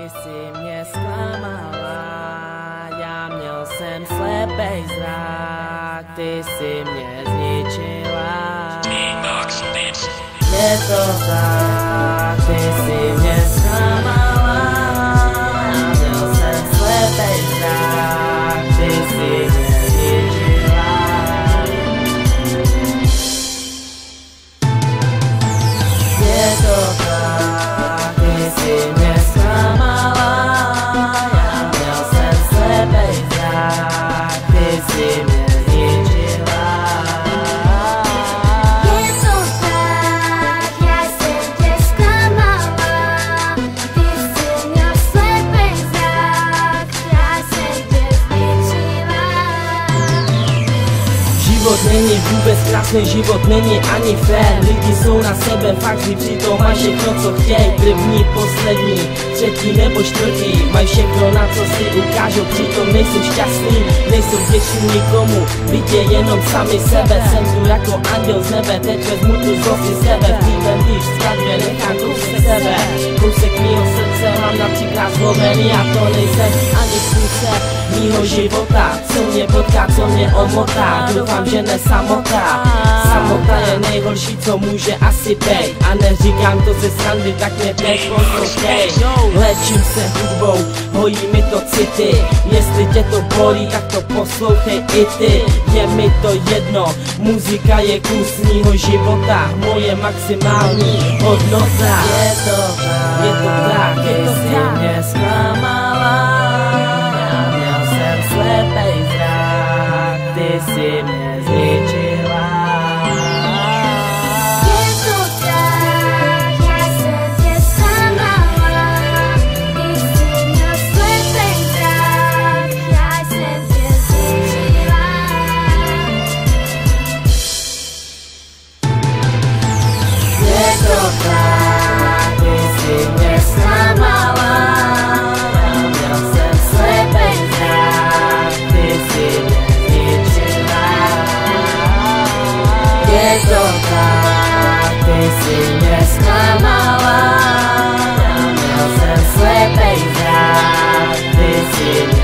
Ty si mě zklamala, já měl jsem slepej zrak, ty si mě zničila. Je to tak, ty si mě zklamala, já měl jsem slepej zrak, ty si mě zničila. Je to tak, ty si mě zklamala, já měl jsem slepej zrak, ty si mě zničila. Je to tak, já jsem tě zklamala, ty jsi měl slepej zrak, já jsem tě zničila. Život není vůbec krásný, život není ani fér. Lidi jsou na sebe fakt zlí, přitom mají všechno, co chtěj. První, poslední, třetí nebo čtvrtý, mají všechno, na co si ukážou, přitom nejsou šťastný, nejsou vděční nikomu, vidě jenom sami sebe. Jsem tu jako anděl z nebe, teď vezmu tu zlosti sebe. V týden, když v skladbě nechám kousek sebe, kousek mýho srdce mám například zlomený a to nejsem ani půlce mýho života. Co mě potká, co mě omotá, doufám, že ne samota. Samota je nejhorší, co může asi bejt. A neříkám to ze srandy, tak mě teď poslouchej. Léčím se hudbou, hojí mi to city. Jestli tě to bolí, tak to poslouchej i ty. Je mi to jedno, muzika je kus mýho života, moje maximální hodnota. Je to tak, ty si mě zklamala, já měl jsem slepej zrak, ty si mě zničila. Je to tak, já jsem tě zklamala, ty jsi měl slepej zrak, já jsem tě zničila. Je to tak, ty si mě zklamala, já měl jsem slepej zrak, ty si mě zničila. Je to tak, ty si mě zklamala, já měl jsem slepej zrak, ty si mě